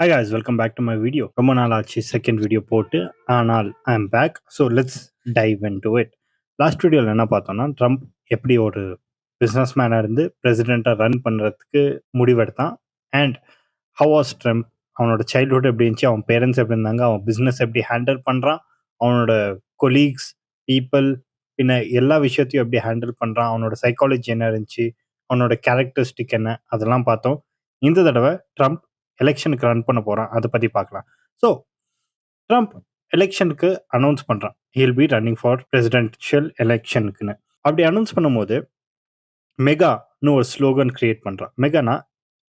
Hi guys, welcome back to my video. ரொம்ப நாள் ஆச்சு செகண்ட் வீடியோ போட்டு. ஆனால் I am back. So let's dive into it. Last வீடியோவில் என்ன பார்த்தோம்னா, ட்ரம்ப் எப்படி ஒரு பிஸ்னஸ் மேனாக இருந்து பிரசிடெண்ட்டாக ரன் பண்ணுறதுக்கு முடிவெடுத்தான். அண்ட் ஹவ் வாஸ் ட்ரம்ப், அவனோட சைல்ட்ஹுட் எப்படி இருந்துச்சு, அவன் பேரண்ட்ஸ் எப்படி இருந்தாங்க, அவன் பிஸ்னஸ் எப்படி ஹேண்டில் பண்ணுறான், அவனோட கொலீக்ஸ் பீப்புள் பின்ன எல்லா விஷயத்தையும் எப்படி ஹேண்டில் பண்ணுறான், அவனோட சைக்காலஜி என்ன இருந்துச்சு, அவனோட கேரக்டரிஸ்டிக் என்ன, அதெல்லாம் பார்த்தோம். இந்த தடவை ட்ரம்ப் எலெக்ஷனுக்கு ரன் பண்ண போகிறான், அதை பற்றி பார்க்கலாம். ஸோ ட்ரம்ப் எலெக்ஷனுக்கு அனௌன்ஸ் பண்ணுறான், he'll be running for presidential எலெக்ஷனுக்குன்னு. அப்படி அனௌன்ஸ் பண்ணும்போது மெகான்னு ஒரு ஸ்லோகன் கிரியேட் பண்ணுறான். மெகானா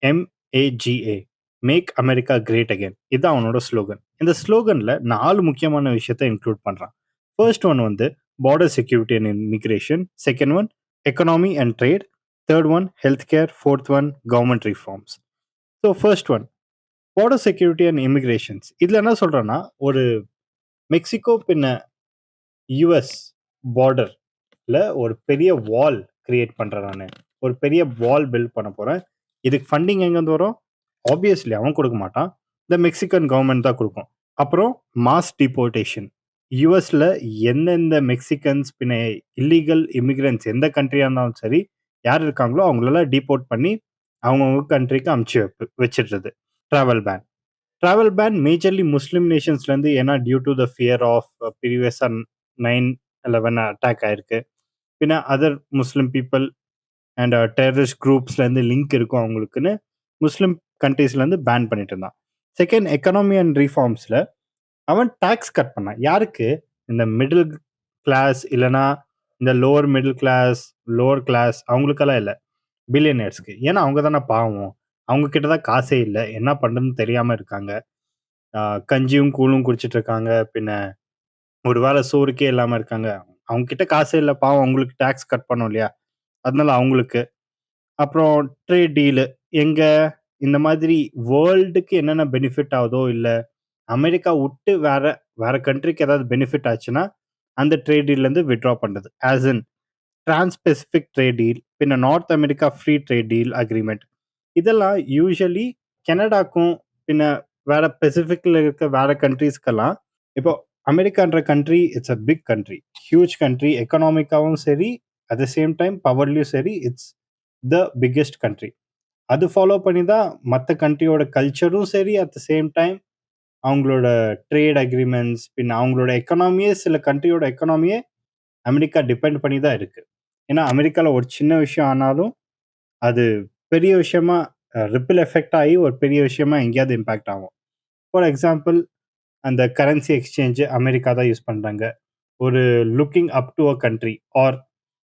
MAGA, make America great again. இதுதான் அவனோட ஸ்லோகன். இந்த ஸ்லோகனில் 4 முக்கியமான விஷயத்தை இன்க்ளூட் பண்ணுறான். ஃபர்ஸ்ட் ஒன் வந்து border security and immigration, second one economy and trade, third one health care, fourth one government reforms. So first one border security and immigrations. இதில் என்ன சொல்கிறேன்னா, ஒரு மெக்சிகோ பின்ன யூஎஸ் பார்டரில் ஒரு பெரிய வால் கிரியேட் பண்ணுறேன் நான். ஒரு பெரிய வால் பில்ட் பண்ண போகிறேன். இதுக்கு ஃபண்டிங் எங்கேருந்து வரும்? ஆப்வியஸ்லி அவன் கொடுக்க மாட்டான், இந்த மெக்சிகன் கவர்மெண்ட் தான் கொடுக்கும். அப்புறம் மாஸ் டிபோர்டேஷன். யூஎஸில் எந்தெந்த மெக்சிகன்ஸ் பின்ன இல்லீகல் இமிக்ரெண்ட்ஸ் எந்த கண்ட்ரியாக இருந்தாலும் சரி, யார் இருக்காங்களோ அவங்களெல்லாம் டிபோர்ட் பண்ணி அவங்கவுங்க கண்ட்ரிக்கு அமுச்சு வச்சிடுறது. ட்ராவல் பேன் மேஜர்லி முஸ்லீம் நேஷன்ஸ்லேருந்து, ஏன்னா due to the fear of ப்ரீவியஸாக 9/11 அட்டாக் ஆயிருக்கு. பின்ன other Muslim people and terrorist குரூப்ஸ்லேருந்து லிங்க் இருக்கும் அவங்களுக்குன்னு முஸ்லீம் கண்ட்ரீஸ்லேருந்து பேன் பண்ணிட்டு இருந்தான். செகண்ட், எக்கனாமி அண்ட் ரீஃபார்ம்ஸில் அவன் டேக்ஸ் கட் பண்ணான். யாருக்கு? இந்த மிடில் கிளாஸ் இல்லைனா இந்த lower middle class, lower class அவங்களுக்கெல்லாம் இல்லை, பில்லியனர்ஸ்க்கு. ஏன்னா அவங்க தானே பாவம், அவங்க கிட்ட தான் காசே இல்லை, என்ன பண்ணுறதுன்னு தெரியாமல் இருக்காங்க, கஞ்சியும் கூழும் குடிச்சிட்டு இருக்காங்க, பின்ன ஒரு வேளை சோறுக்கே இல்லாமல் இருக்காங்க. அவங்க கிட்ட காசே இல்லை பாவம், அவங்களுக்கு டேக்ஸ் கட் பண்ணோம் இல்லையா, அதனால அவங்களுக்கு. அப்புறம் ட்ரேட் டீலு, எங்கே இந்த மாதிரி வேர்ல்டுக்கு என்னென்ன பெனிஃபிட் ஆகுதோ, இல்லை அமெரிக்கா விட்டு வேற வேற கண்ட்ரிக்கு ஏதாவது பெனிஃபிட் ஆச்சுன்னா அந்த ட்ரேட் டீல்லேருந்து வித்ட்ரா பண்ணுறது. As in Transpacific trade deal, பின்ன North America free trade deal agreement. இதெல்லாம் யூஸ்வலி கனடாக்கும் பின்ன வேற பெசிஃபிக்கில் இருக்க வேற கண்ட்ரீஸ்க்கெல்லாம். இப்போ அமெரிக்கான்ற country it's a big country, huge country, எக்கனாமிக்காவும் சரி, அட் த சேம் டைம் பவர்லையும் சரி, இட்ஸ் த பிக்கெஸ்ட் கண்ட்ரி. அது ஃபாலோ பண்ணி தான் மற்ற கண்ட்ரியோட கல்ச்சரும் சரி, அட் த சேம் டைம் அவங்களோட ட்ரேட் அக்ரிமெண்ட்ஸ், பின்ன அவங்களோட எக்கனாமியே, சில கண்ட்ரியோட எக்கனாமியே அமெரிக்கா டிபெண்ட் பண்ணி தான் இருக்குது. ஏன்னா அமெரிக்காவில் ஒரு சின்ன விஷயம் ஆனாலும் அது பெரிய விஷயமா ரிப்பிள் எஃபெக்ட் ஆகி ஒரு பெரிய விஷயமா எங்கேயாவது இம்பேக்ட் ஆகும். ஃபார் எக்ஸாம்பிள், அந்த கரன்சி எக்ஸ்சேஞ்சு அமெரிக்கா தான் யூஸ் பண்ணுறாங்க. ஒரு looking up to a country or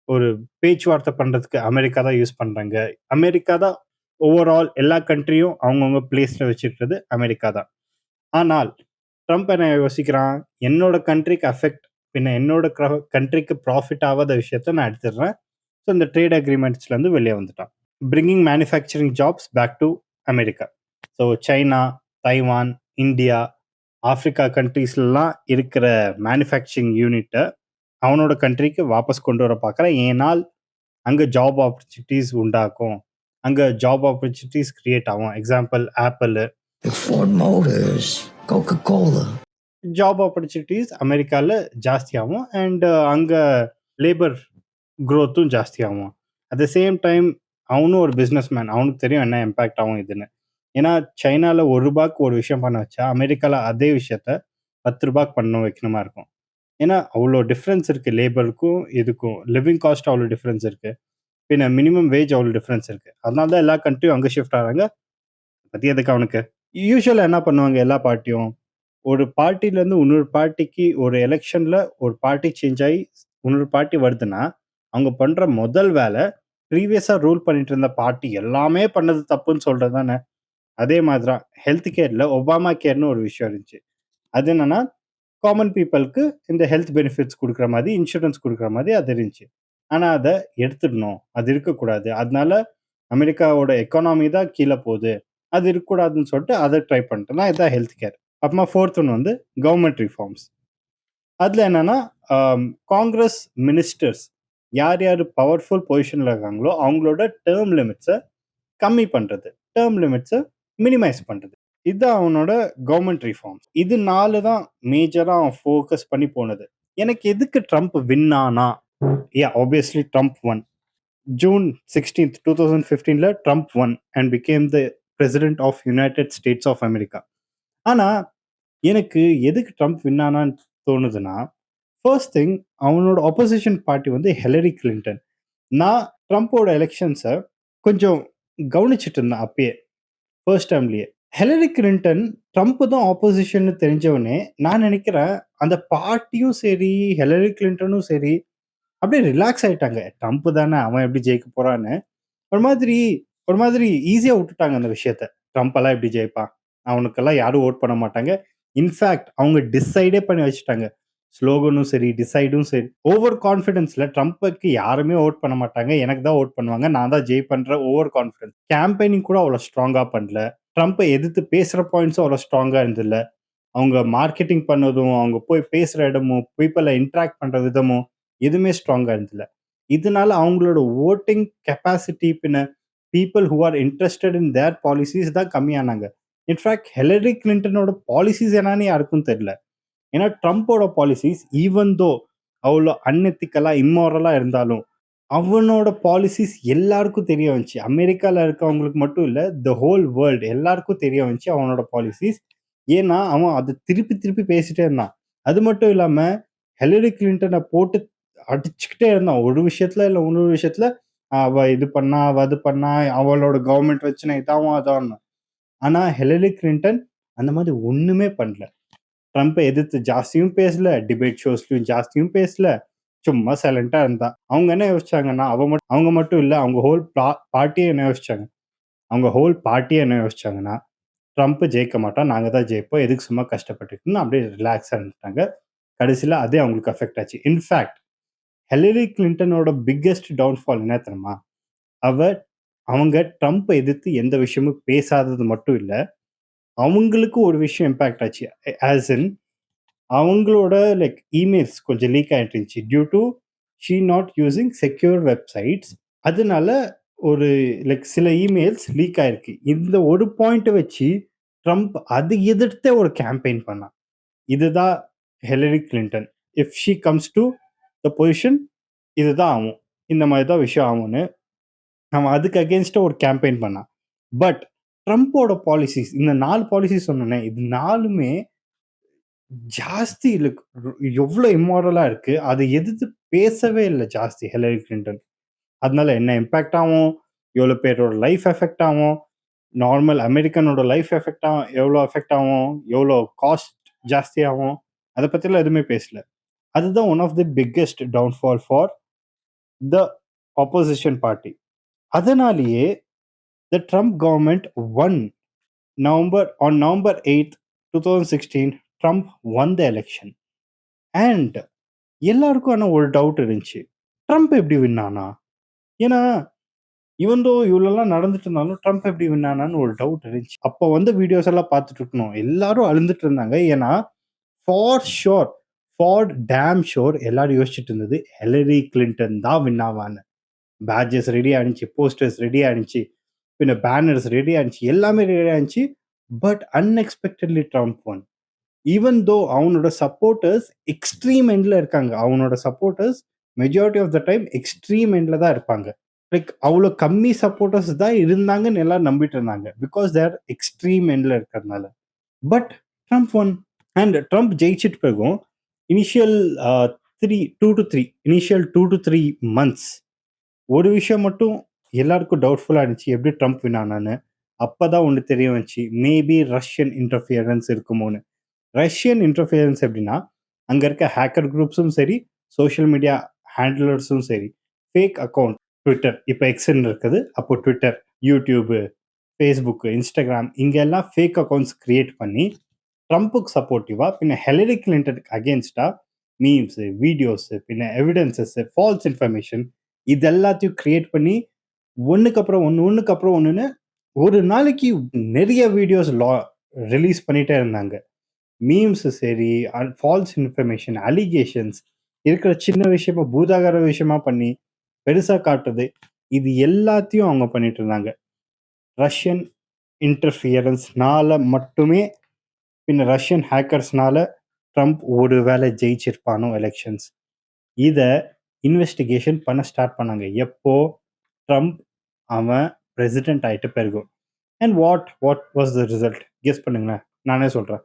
ஒரு பேச்சுவார்த்தை பண்ணுறதுக்கு அமெரிக்கா தான் யூஸ் பண்ணுறாங்க. அமெரிக்கா தான் ஓவரால் எல்லா கண்ட்ரியும் அவங்கவுங்க பிளேஸில் வச்சுக்கிறது அமெரிக்கா தான். ஆனால் ட்ரம்ப் என்ன யோசிக்கிறான், என்னோட கண்ட்ரிக்கு அஃபெக்ட் பின்ன என்னோட கண்ட்ரிக்கு ப்ராஃபிட் ஆகாத விஷயத்த நான் எடுத்துடுறேன். ஸோ இந்த ட்ரேட் அக்ரிமெண்ட்ஸ்லேருந்து வெளியே வந்துட்டான். Bringing manufacturing jobs back to America. So China, Taiwan, India, Africa கண்ட்ரீஸ்லாம் இருக்கிற மேனுஃபேக்சரிங் யூனிட்டை அவனோட கண்ட்ரிக்கு வாபஸ் கொண்டு வர பார்க்குறேன். ஏனால் அங்கே ஜாப் ஆப்பர்ச்சுனிட்டிஸ் உண்டாக்கும், அங்கே ஜாப் ஆப்பர்ச்சுனிட்டிஸ் கிரியேட் ஆகும். Example Apple, Ford Motors, Coca-Cola. Job opportunities அமெரிக்காவில் ஜாஸ்தியாகும் அண்ட் அங்கே லேபர் க்ரோத்தும் ஜாஸ்தியாகும். அட் த சேம் டைம் அவனும் ஒரு பிஸ்னஸ் மேன், அவனுக்கு தெரியும் என்ன இம்பேக்ட் ஆகும் இதுன்னு. ஏன்னா சைனாவில் ₹1 ஒரு விஷயம் பண்ண வச்சா அமெரிக்காவில் அதே விஷயத்த ₹10 பண்ண வைக்கணுமா இருக்கும். ஏன்னா அவ்வளோ டிஃப்ரென்ஸ் இருக்குது, லேபருக்கும் இதுக்கும் லிவிங் காஸ்ட் அவ்வளோ டிஃப்ரென்ஸ் இருக்குது, பின்ன மினிமம் வேஜ் அவ்வளோ டிஃப்ரென்ஸ் இருக்குது. அதனால தான் எல்லா கண்ட்ரியும் அங்கே ஷிஃப்ட் ஆகிறாங்க. பற்றி எதுக்கு அவனுக்கு? யூஸ்வலாக என்ன பண்ணுவாங்க எல்லா பார்ட்டியும், ஒரு பார்ட்டிலேருந்து இன்னொரு பார்ட்டிக்கு ஒரு எலெக்ஷனில் ஒரு பார்ட்டி சேஞ்ச் ஆகி இன்னொரு பார்ட்டி வருதுன்னா அவங்க பண்ணுற முதல் வேலை ப்ரீவியஸாக ரூல் பண்ணிட்டு இருந்த பார்ட்டி எல்லாமே பண்ணது தப்புன்னு சொல்கிறது தானே. அதே மாதிரி தான் ஹெல்த் கேரில் ஒபாமா கேர்னு ஒரு விஷயம் இருந்துச்சு. அது என்னென்னா காமன் பீப்புளுக்கு இந்த ஹெல்த் பெனிஃபிட்ஸ் கொடுக்குற மாதிரி, இன்சூரன்ஸ் கொடுக்குற மாதிரி அது இருந்துச்சு. ஆனால் அதை எடுத்துடணும், அது இருக்கக்கூடாது. அதனால அமெரிக்காவோட எக்கானமி தான் கீழே போகுது, அது இருக்கக்கூடாதுன்னு சொல்லிட்டு அதை ட்ரை பண்ணிட்டேன்னா இதுதான் ஹெல்த் கேர். அப்புறமா ஃபோர்த் ஒன் வந்து கவர்மெண்ட் ரிஃபார்ம்ஸ். அதில் என்னென்னா காங்கிரஸ் மினிஸ்டர்ஸ் யார் யார் பவர்ஃபுல் பொசிஷனில் இருக்காங்களோ அவங்களோட டேர்ம் லிமிட்ஸை கம்மி பண்ணுறது, டேர்ம் லிமிட்ஸை மினிமைஸ் பண்ணுறது. இதுதான் அவனோட கவர்மெண்ட் ரிஃபார்ம்ஸ். இது 4 தான் மேஜரா அவன் ஃபோக்கஸ் பண்ணி போனது. எனக்கு எதுக்கு ட்ரம்ப் வின் ஆனா? Obviously Trump won. June 16th, 2015ல Trump won and became the president of United States of America. ஆனா, எனக்கு எதுக்கு ட்ரம்ப் வின் ஆனான்னு தோணுதுன்னா, ஃபர்ஸ்ட் திங் அவனோட ஆப்போசிஷன் பார்ட்டி வந்து ஹிலரி கிளின்டன். நான் ட்ரம்ப்போட எலெக்ஷன்ஸை கொஞ்சம் கவனிச்சுட்டு இருந்தேன் அப்பயே, ஃபர்ஸ்ட் டேர்ம்லயே. ஹிலரி கிளின்டன் ட்ரம்ப் தான் ஆப்போசிஷன்னு தெரிஞ்சவனே, நான் நினைக்கிறேன் அந்த பார்ட்டியும் சரி, ஹிலரி கிளின்டனும் சரி, அப்படியே ரிலாக்ஸ் ஆயிட்டாங்க. ட்ரம்ப் தானே, அவன் எப்படி ஜெயிக்க போறான்னு. ஒரு மாதிரி ஒரு மாதிரி ஈஸியா விட்டுட்டாங்க அந்த விஷயத்த. ட்ரம்ப் எல்லாம் எப்படி ஜெயிப்பான்? அவனுக்கெல்லாம் யாரும் ஓட் பண்ண மாட்டாங்க. இன்ஃபாக்ட் அவங்க டிசைடே பண்ணி வச்சுட்டாங்க. ஸ்லோகனும் சரி, டிசைடும் சரி. ஓவர் கான்ஃபிடன்ஸ்ல ட்ரம்ப்புக்கு யாருமே ஓட் பண்ண மாட்டாங்க. எனக்கு தான் ஓட் பண்ணுவாங்க. நான் தான் ஜெயிப்பேன்ற ஓவர் கான்ஃபிடன்ஸ். கேம்பெயினிங் கூட அவ்வளோ ஸ்ட்ராங்கா பண்ணல. ட்ரம்ப்பை எதிர்த்து பேசுற பாயிண்ட்ஸும் அவ்வளோ ஸ்ட்ராங்கா இருந்ததில்ல. அவங்க மார்க்கெட்டிங் பண்ணதும், அவங்க போய் பேசுற இடமும், பீப்பிள இன்டராக்ட் பண்ற விதமும் எதுவுமே ஸ்ட்ராங்கா இருந்ததில்ல. இதனால அவங்களோட வோட்டிங் கெப்பாசிட்டி பின்ன people who are interested in their policies தான் கம்மியானாங்க. இன்ஃபேக்ட் ஹிலரி கிளின்டனோட பாலிசிஸ் என்னன்னு யாருக்கும் தெரியல. ஏன்னா ட்ரம்ப்போட பாலிசிஸ் ஈவன் தோ அவ்வளோ அன்எத்திக்கலா, இம்மாரலா இருந்தாலும், அவனோட பாலிசிஸ் எல்லாருக்கும் தெரிய வந்துச்சு. அமெரிக்கால இருக்கவங்களுக்கு மட்டும் இல்ல, த ஹோல் வேர்ல்டு எல்லாருக்கும் தெரிய வந்துச்சு அவனோட பாலிசிஸ். ஏன்னா, அவன் அத திருப்பி திருப்பி பேசிட்டே இருந்தான். அது மட்டும் இல்லாம, ஹிலரி கிளின்டன போட்டு அடிச்சுக்கிட்டே இருந்தான். ஒரு விஷயத்துல இல்ல இன்னொரு விஷயத்துல, அவ இது பண்ணா, அவ அது பண்ணா, அவளோட கவர்ன்மெண்ட் பிரச்சனை இதாவும் அதான்னு. ஆனா ஹிலரி கிளின்டன் அந்த மாதிரி ஒண்ணுமே பண்ணல. ட்ரம்ப்பை எதிர்த்து ஜாஸ்தியும் பேசல, டிபேட் ஷோஸ்லயும் ஜாஸ்தியும் பேசல. சும்மா சைலண்டா இருந்தா. அவங்க என்ன யோசிச்சாங்கன்னா, அவங்க மட்டும் இல்ல, அவங்க ஹோல் பார்ட்டியே என்ன யோசிச்சாங்க? அவங்க ஹோல் பார்ட்டியே என்ன யோசிச்சாங்கன்னா, ட்ரம்ப் ஜெயிக்க மாட்டான். நாங்க தான் ஜெயிப்போம். எதுக்கு சும்மா கஷ்டப்பட்டுட்டுன்னு அப்படியே ரிலாக்ஸா இருந்துட்டாங்க. கடைசியில அதே அவங்களுக்கு அஃபெக்ட் ஆச்சு. இன்ஃபாக்ட் ஹிலரி கிளின்டனோட பிக்கெஸ்ட் டவுன்ஃபால் என்ன தெரியுமா? அவங்க ட்ரம்ப்பை எதிர்த்து எந்த விஷயமும் பேசாதது மட்டும் இல்ல, அவங்களுக்கு ஒரு விஷயம் இம்பாக்ட் ஆச்சு. ஆஸ் இன் அவங்களோட லைக் இமெயில்ஸ் கொஞ்சம் லீக் ஆயிட்டு இருந்துச்சு. Due to she not using secure websites. அதனால ஒரு லைக் சில இமெயில்ஸ் லீக் ஆயிருக்கு. இந்த ஒரு பாயிண்ட்ட வச்சு ட்ரம்ப் அதை எதிர்த்தே ஒரு கேம்பெயின் பண்ணான். இதுதான் Hillary Clinton. If she comes to the position இதுதான் ஆகும். இந்த மாதிரி தான் விஷயம் ஆகும்னு அவன் அதுக்கு அகேன்ஸ்டா ஒரு கேம்பெயின் பண்ணான். பட் ட்ரம்ப்போட பாலிசிஸ் இந்த 4 பாலிசிஸ் சொன்னேனே, இது 4மே ஜாஸ்தி லைக் எவ்ளோ இம்மாரலா இருக்கு. அதை எதிர்த்து பேசவே இல்ல ஜாஸ்தி ஹிலரி கிளின்டன். அதனால என்ன இம்பாக்ட் ஆகும்? எவ்வளோ பேரோட லைஃப் எஃபெக்ட் ஆகும்? நார்மல் அமெரிக்கனோட லைஃப் எஃபெக்ட் ஆகும் எவ்வளோ எஃபெக்ட் ஆகும்? எவ்வளோ காஸ்ட் ஜாஸ்தி ஆகும்? அத பத்திலாம் எதுவுமே பேசல. அதுதான் one of the biggest downfall for the opposition party. அதனாலேயே the Trump government won November 8th, 2016, Trump won the election. And எல்லாருக்கும் ஆனா ஒரு டவுட் இருந்துச்சு. ட்ரம்ப் எப்படி வின் ஆனா? ஏன்னா, ஈவன் தோ இவ்வளோலாம் நடந்துட்டு இருந்தாலும், ட்ரம்ப் எப்படி வின் ஆனான்னு ஒரு டவுட் இருந்துச்சு. அப்போ வந்து வீடியோஸ் எல்லாம் பார்த்துட்டு இருக்கணும். எல்லாரும் அழுந்துட்டு இருந்தாங்க. ஏன்னா, for sure, for damn sure எல்லாரும் யோசிச்சுட்டு இருந்தது, ஹிலரி கிளின்டன் தான் வின் ஆவான்னு. பேட்ஜஸ் ரெடி ஆயிருந்துச்சு, போஸ்டர்ஸ் ரெடி ஆயிருந்துச்சு, பின்ன பேனர்ஸ் ரெடி ஆயிருந்துச்சு, எல்லாமே ரெடி ஆயிருந்துச்சு. But unexpectedly Trump won. Even though அவனோட சப்போர்ட்டர்ஸ் எக்ஸ்ட்ரீம் எண்ட்ல இருக்காங்க. அவனோட supporters majority of the time extreme எண்ட்ல தான் இருப்பாங்க. லைக் அவ்வளோ கம்மி சப்போர்ட்டர்ஸ் தான் இருந்தாங்கன்னு எல்லாரும் நம்பிட்டு இருந்தாங்க. பிகாஸ் தேர் எக்ஸ்ட்ரீம் எண்ட்ல இருக்கிறதுனால. But Trump won. And Trump ஜெயிச்சிட்டு பிறகும் இனிஷியல் 2 to 3 months ஒரு விஷயம் மட்டும் எல்லாருக்கும் டவுட்ஃபுல்லா இருந்துச்சு. எப்படி ட்ரம்ப் வின் ஆனான்னு. அப்பதான் ஒண்ணு தெரிய வந்துச்சு. மேபி ரஷ்யன் இன்டர்ஃபியரன்ஸ் இருக்குமோன்னு. ரஷ்யன் இன்டர்ஃபியரன்ஸ் எப்படின்னா, அங்க இருக்க ஹேக்கர் குரூப்ஸும் சரி, சோஷியல் மீடியா ஹேண்ட்லர்ஸும் சரி, ஃபேக் அக்கவுண்ட் ட்விட்டர் இப்போ எக்ஸ்ன்னு இருக்குது. அப்போ ட்விட்டர், யூடியூப், ஃபேஸ்புக், இன்ஸ்டாகிராம் இங்க எல்லாம் ஃபேக் அக்கவுண்ட்ஸ் கிரியேட் பண்ணி ட்ரம்ப்புக்கு சப்போர்ட்டிவா பின்ன ஹிலரி கிளின்டனுக்கு அகேன்ஸ்டா மீம்ஸ், வீடியோஸ், பின்ன எவிடன்சஸ், ஃபால்ஸ் இன்ஃபர்மேஷன் இது எல்லாத்தையும் கிரியேட் பண்ணி ஒண்ணுக்கு அப்புறம் ஒண்ணுன்னு ஒரு நாளைக்கு நிறைய வீடியோஸ் ரிலீஸ் பண்ணிட்டே இருந்தாங்க. மீம்ஸ் சரி, ஃபால்ஸ் இன்ஃபர்மேஷன், அலிகேஷன்ஸ் இருக்கிற சின்ன விஷயமா பூதாகர விஷயமா பண்ணி பெருசா காட்டுறது, இது எல்லாத்தையும் அவங்க பண்ணிட்டு இருந்தாங்க. ரஷ்யன் இன்டர்ஃபியரன்ஸ்னால மட்டுமே பின்ன ரஷ்யன் ஹேக்கர்ஸ்னால ட்ரம்ப் ஒரு வேளை ஜெயிச்சிருப்பானோ எலெக்ஷன்ஸ். இத இன்வெஸ்டிகேஷன் பண்ண ஸ்டார்ட் பண்ணாங்க. எப்போ? ட்ரம்ப் அவன் பிரசிடென்ட் ஆயிட்ட பிறகு. And what was the result? Guess பண்ணுங்களேன். நானே சொல்றேன்.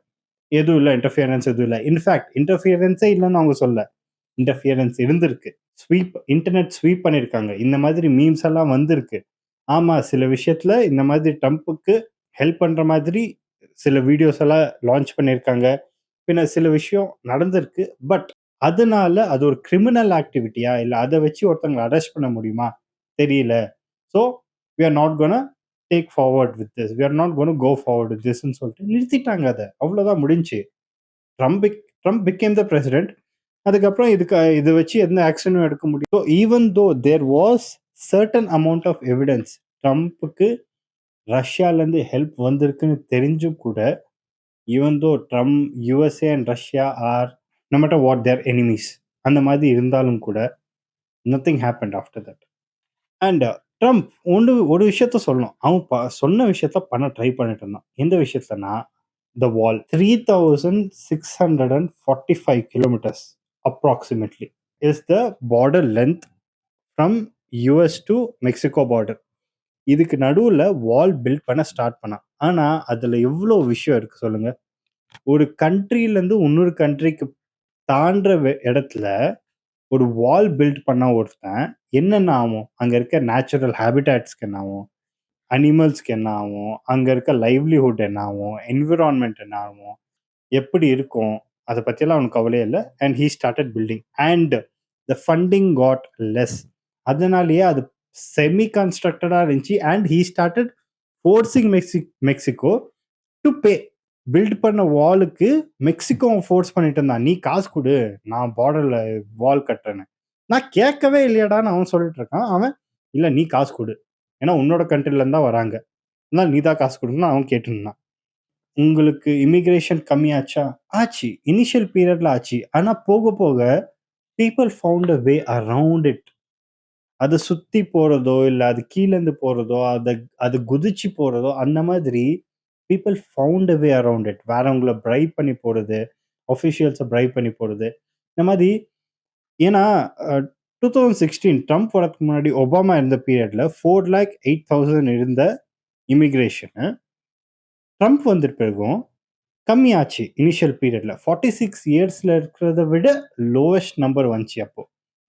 எதுவும் இல்ல. இன்டர்ஃபியரன்ஸ் எதுவும் இல்ல. இன்ஃபேக்ட் இன்டர்ஃபியரன்ஸே இல்லன்னு அவங்க சொல்லல. இன்டர்ஃபியரன்ஸ் இருந்திருக்கு. இன்டர்நெட் ஸ்வீப் பண்ணியிருக்காங்க. இந்த மாதிரி மீம்ஸ் எல்லாம் வந்திருக்கு. ஆமா, சில விஷயத்துல இந்த மாதிரி ட்ரம்ப்புக்கு ஹெல்ப் பண்ற மாதிரி சில வீடியோஸ் எல்லாம் லான்ச் பண்ணியிருக்காங்க. பின்ன சில விஷயம் நடந்திருக்கு. பட் அதனால அது ஒரு கிரிமினல் ஆக்டிவிட்டியா? இல்ல அத வச்சு ஒருத்தங்கள அரெஸ்ட் பண்ண முடியுமா? தெரியல. So we are not gonna take forward with this. We are not gonna go forward with திஸ்ன்னு சொல்லிட்டு நிறுத்திட்டாங்க அத. அவ்வளோதான் முடிஞ்சுச்சு. Trump became the president. அதுக்கப்புறம் இத வச்சு எந்த ஆக்ஷனும் எடுக்க முடியும். So even though there was certain amount of evidence ட்ரம்ப்புக்கு ரஷ்யாலேருந்து ஹெல்ப் வந்திருக்குன்னு தெரிஞ்சும் கூட, even though Trump, USA and Russia are no matter what they're enemies அந்த மாதிரி இருந்தாலும் கூட nothing happened after that. And Trump ஒரு விஷயத்த சொல்லணும். அவன் சொன்ன விஷயத்த பண்ண ட்ரை பண்ணிட்டு இருந்தான். எந்த விஷயத்தனா, த வால் 3645 kilometers approximately is the border length from US to Mexico border. இதுக்கு நடுவுல வால் பில்ட் பண்ண ஸ்டார்ட் பண்ணான். ஆனா அதுல எவ்வளோ விஷயம் இருக்கு சொல்லுங்க. ஒரு கண்ட்ரிலேருந்து இன்னொரு கண்ட்ரிக்கு தாண்டுற இடத்துல ஒரு வால் பில்ட் பண்ண ஒருத்தன் என்னென்ன ஆகும்? அங்க இருக்க நேச்சுரல் ஹேபிட்டாட்ஸ்க்கு என்ன ஆகும்? அனிமல்ஸ்க்கு என்ன ஆகும்? அங்க இருக்க லைவ்லிஹுட் என்ன ஆகும்? என்விரான்மெண்ட் என்ன ஆகும்? எப்படி இருக்கும்? அத பத்தியெல்லாம் அவனுக்கு கவலையே இல்ல. And he started building. And the funding got less. அதனாலேயே அது செமி கன்ஸ்ட்ரக்டடா இருந்துச்சு. And he started forcing Mexico to pay. Build பண்ண வாலுக்கு மெக்சிகோ ஃபோர்ஸ் பண்ணிட்டு இருந்தான். நீ காசு கொடு, நான் பார்டர்ல வால் கட்டுறேன்னு. நான் கேட்கவே இல்லையடான்னு அவன் சொல்லிட்டு இருக்கான். அவன் இல்ல நீ காசு கொடு, ஏன்னா உன்னோட கண்ட்ரில இருந்தா வராங்க, அதனால நீ தான் காசு கொடுக்கணும் அவன் கேட்டுருந்தான். உங்களுக்கு இமிகிரேஷன் கம்மியாச்சா? ஆச்சு. இனிஷியல் பீரியட்ல ஆச்சு. ஆனா போக போக people found a way around it. அது சுத்தி போறதோ, இல்ல அது கீழேருந்து போறதோ, அது குதிச்சு போறதோ, அந்த மாதிரி people found a way around it. வேறவங்கள பிரைப் பண்ணி போறது, ஆஃபிஷியல்ஸ பிரைப் பண்ணி போறது. இந்த மாதிரி ஏன்னா 2016 ட்ரம்ப் வரதுக்கு முன்னாடி ஒபாமா இருந்த பீரியட்ல 4,08,000 இருந்த இமிகிரேஷன் ட்ரம்ப் வந்துட்டு பிறகும் கம்மியாச்சு. இனிஷியல் பீரியட்ல 46 இயர்ஸ்ல இருக்கிறத விட லோவஸ்ட் நம்பர் வந்துச்சு. அப்போ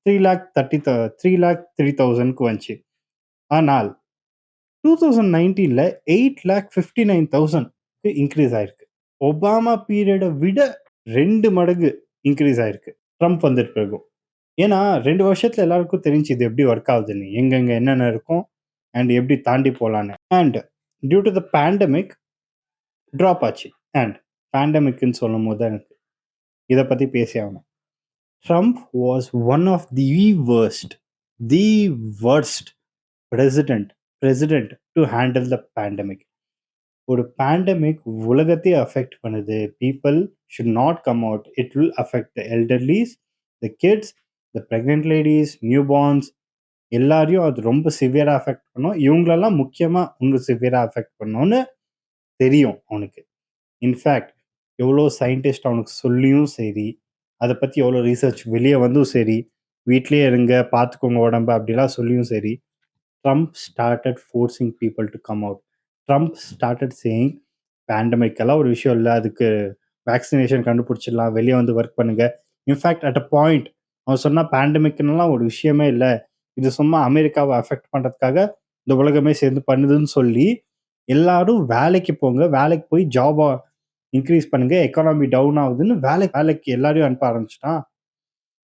3,03,000க்கு வந்துச்சு. ஆனால் 2019ல 8,59,000க்கு இன்க்ரீஸ் ஆயிருக்கு. ஒபாமா பீரியடை விட 2 மடங்கு இன்க்ரீஸ் ஆயிருக்கு ட்ரம்ப் வந்துட்டு பிறகும். ஏன்னா 2 வருஷத்துல எல்லாருக்கும் தெரிஞ்சு இது எப்படி ஒர்க் ஆகுதுன்னு, எங்கெங்க என்னென்ன இருக்கும் அண்ட் எப்படி தாண்டி போலான்னு. And due to the pandemic drop ஆச்சு. அண்ட் பேண்டமிக்னு சொல்லும் போது எனக்கு இதை பத்தி பேசி ஆகணும். Trump was one of the worst president to handle the pandemic. ஒரு பேண்டமிக் உலகத்தையே அஃபெக்ட் பண்ணுது. People should not come out. It will affect the elderlies, the kids, the pregnant ladies, newborns எல்லாரையும் அது ரொம்ப சிவியராக அஃபெக்ட் பண்ணும். இவங்களெல்லாம் முக்கியமாக இன்னும் சிவியராக அஃபெக்ட் பண்ணும்னு தெரியும் அவனுக்கு. இன்ஃபேக்ட் எவ்வளோ சயின்டிஸ்ட் அவனுக்கு சொல்லியும் சரி, அதை பற்றி எவ்வளோ ரிசர்ச் வெளியே வந்தும் சரி, வீட்லேயே இருங்க பார்த்துக்கோங்க உடம்பு அப்படிலாம் சொல்லியும் சரி, Trump started forcing people to come out. Trump started saying pandemic எல்லாம் ஒரு விஷயம் இல்லை, அதுக்கு வேக்சினேஷன் கண்டுபிடிச்சிடலாம், வெளியே வந்து ஒர்க் பண்ணுங்க. இன்ஃபேக்ட் அட் அ பாயிண்ட் அவன் சொன்னால் பேண்டமிக்லாம் ஒரு விஷயமே இல்லை, இது சும்மா அமெரிக்காவை அஃபெக்ட் பண்ணுறதுக்காக இந்த உலகமே சேர்ந்து பண்ணுதுன்னு சொல்லி எல்லாரும் வேலைக்கு போங்க, வேலைக்கு போய் ஜாபா இன்க்ரீஸ் பண்ணுங்க, எக்கானமி டவுன் ஆகுதுன்னு வேலைக்கு எல்லாரையும் அனுப்ப ஆரம்பிச்சிட்டான்.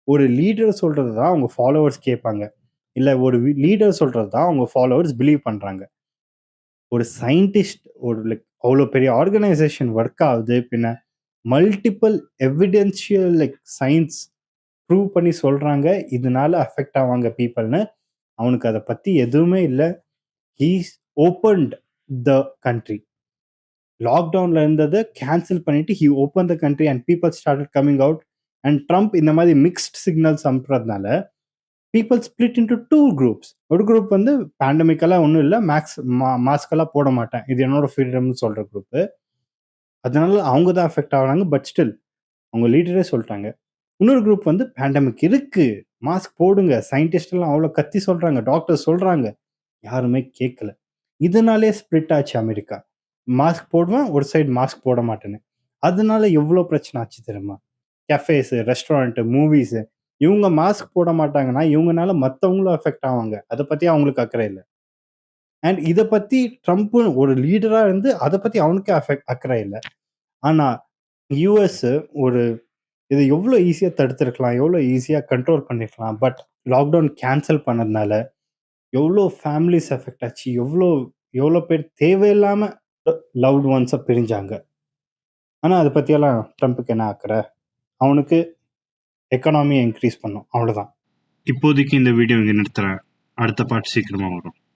ஒரு லீடர் சொல்றது தான் அவங்க ஃபாலோவர்ஸ் கேட்பாங்க, இல்லை ஒரு லீடர் சொல்றது தான் அவங்க ஃபாலோவர்ஸ் பிலீவ் பண்ணுறாங்க. ஒரு சயின்டிஸ்ட் ஒரு அவ்வளோ பெரிய ஆர்கனைசேஷன் ஒர்க் ஆகுது, பின்ன மல்டிபிள் எவிடென்ஷியல் சயின்ஸ் ப்ரூவ் பண்ணி சொல்கிறாங்க இதனால அஃபெக்ட் ஆவாங்க பீப்புள்னு. அவனுக்கு அதை பற்றி எதுவுமே இல்லை. He's opened the country. லாக்டவுன்ல இருந்ததை கேன்சல் பண்ணிட்டு he open the country and people started coming out. And Trump இந்த மாதிரி மிக்ஸ்ட் சிக்னல்ஸ் அனுப்புறதுனால பீப்பிள் ஸ்பிளிட் இன்டு 2 குரூப்ஸ். ஒரு குரூப் வந்து பேண்டமிக்கெல்லாம் ஒன்றும் இல்லை, மாஸ்கெல்லாம் போட மாட்டேன், இது என்னோட ஃப்ரீடம்னு சொல்கிற குரூப்பு. அதனால அவங்க தான் அஃபெக்ட் ஆகுறாங்க. பட் ஸ்டில் அவங்க லீடரே சொல்லிட்டாங்க. இன்னொரு குரூப் வந்து பேண்டமிக் இருக்கு, மாஸ்க் போடுங்க, சயின்டிஸ்ட் எல்லாம் அவ்வளோ கத்தி சொல்றாங்க, டாக்டர் சொல்றாங்க, யாருமே கேட்கல. இதனாலே ஸ்பிளிட் ஆச்சு அமெரிக்கா. மாஸ்க் போடுவேன், ஒரு சைடு மாஸ்க் போட மாட்டேன்னு. அதனால எவ்வளோ பிரச்சனை ஆச்சு தெரியுமா? கஃபேஸ், ரெஸ்டாரண்ட், மூவிஸ், இவங்க மாஸ்க் போட மாட்டாங்கன்னா இவங்கனால மற்றவங்களும் அஃபெக்ட் ஆவாங்க. அதை பத்தி அவங்களுக்கு அக்கறை இல்லை. அண்ட் இதை பத்தி ட்ரம்ப் ஒரு லீடரா இருந்து அதை பத்தி அவனுக்கே அக்கறை இல்லை. ஆனா யூஎஸ் ஒரு இதை எவ்வளோ ஈஸியாக தடுத்திருக்கலாம், எவ்வளோ ஈஸியாக கண்ட்ரோல் பண்ணிருக்கலாம். பட் லாக்டவுன் கேன்சல் பண்ணதுனால எவ்வளோ ஃபேமிலிஸ் எஃபெக்ட் ஆச்சு, எவ்வளோ பேர் தேவையில்லாமல் லவ்ட் ஒன்ஸை பிரிஞ்சாங்க. ஆனால் அதை பற்றியெல்லாம் ட்ரம்ப்புக்கு என்ன அக்கறை? அவனுக்கு எக்கனாமியை இன்க்ரீஸ் பண்ணும், அவ்வளோதான். இப்போதைக்கு இந்த வீடியோ இங்கே நிறுத்துறேன். அடுத்த பாட்டு சீக்கிரமாக வரும்.